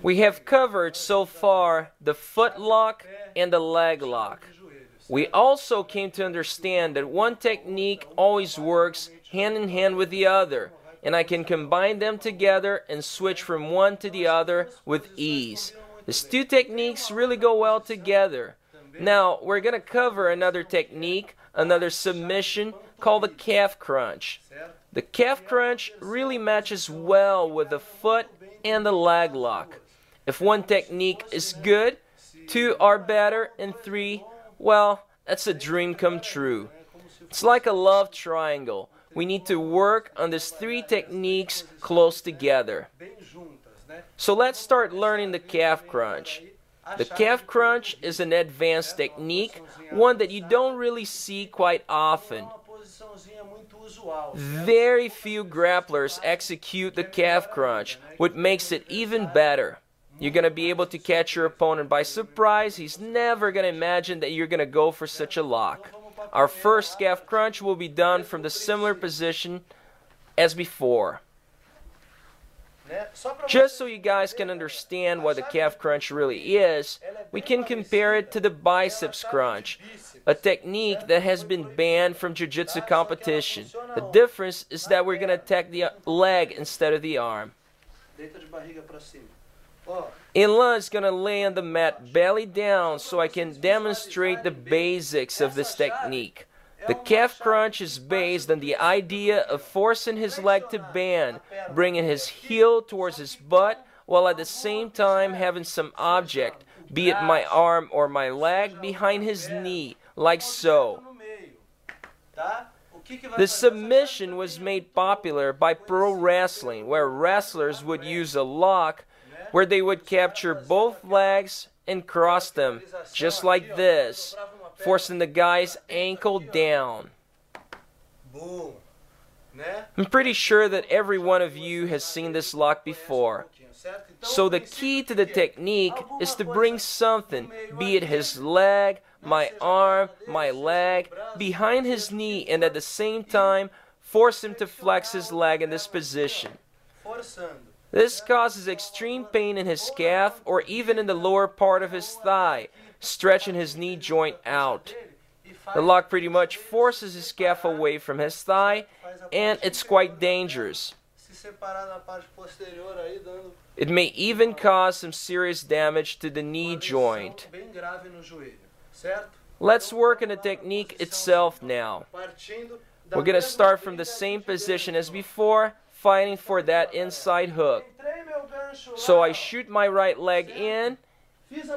We have covered so far the foot lock and the leg lock. We also came to understand that one technique always works hand in hand with the other, and I can combine them together and switch from one to the other with ease. These two techniques really go well together. Now, we're going to cover another technique, another submission, called the calf crunch. The calf crunch really matches well with the foot and the leg lock. If one technique is good, two are better, and three, well, that's a dream come true. It's like a love triangle. We need to work on these three techniques close together. So let's start learning the calf crunch. The calf crunch is an advanced technique, one that you don't really see quite often. Very few grapplers execute the calf crunch, which makes it even better. You're going to be able to catch your opponent by surprise. He's never going to imagine that you're going to go for such a lock. Our first calf crunch will be done from the similar position as before. Just so you guys can understand what the calf crunch really is, we can compare it to the biceps crunch, a technique that has been banned from jiu-jitsu competition. The difference is that we're going to attack the leg instead of the arm. Elan is going to lay on the mat belly down so I can demonstrate the basics of this technique. The calf crunch is based on the idea of forcing his leg to bend, bringing his heel towards his butt, while at the same time having some object, be it my arm or my leg, behind his knee, like so. The submission was made popular by pro wrestling, where wrestlers would use a lock where they would capture both legs and cross them, just like this, forcing the guy's ankle down. I'm pretty sure that every one of you has seen this lock before. So the key to the technique is to bring something, be it his leg, my arm, my leg, behind his knee, and at the same time force him to flex his leg in this position. This causes extreme pain in his calf or even in the lower part of his thigh, stretching his knee joint out. The lock pretty much forces his calf away from his thigh, and it's quite dangerous. It may even cause some serious damage to the knee joint. Let's work on the technique itself now. We're going to start from the same position as before, fighting for that inside hook. So I shoot my right leg in,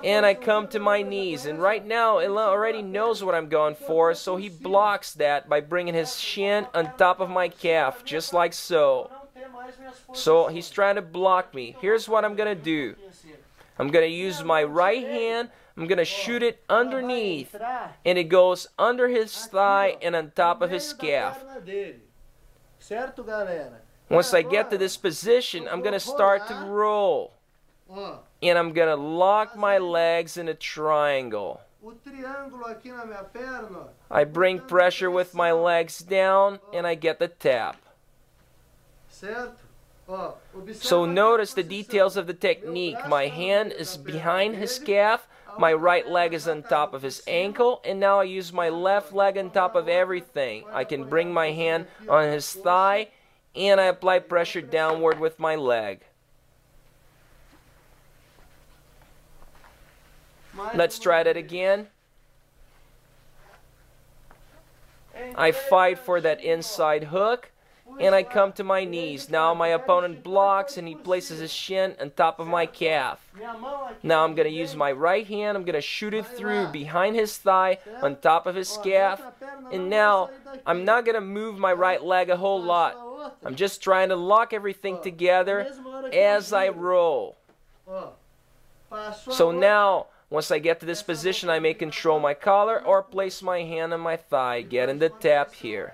and I come to my knees. And right now, Elan already knows what I'm going for, so he blocks that by bringing his shin on top of my calf, just like so. So he's trying to block me. Here's what I'm going to do. I'm going to use my right hand. I'm going to shoot it underneath, and it goes under his thigh and on top of his calf. Once I get to this position, I'm going to start to roll. And I'm going to lock my legs in a triangle. I bring pressure with my legs down, and I get the tap. So notice the details of the technique. My hand is behind his calf, my right leg is on top of his ankle, and now I use my left leg on top of everything. I can bring my hand on his thigh, and I apply pressure downward with my leg. Let's try that again. I fight for that inside hook, and I come to my knees. Now my opponent blocks, and he places his shin on top of my calf. Now I'm going to use my right hand. I'm going to shoot it through behind his thigh, on top of his calf. And now I'm not going to move my right leg a whole lot. I'm just trying to lock everything together as I roll. So now, once I get to this position, I may control my collar or place my hand on my thigh, getting the tap here.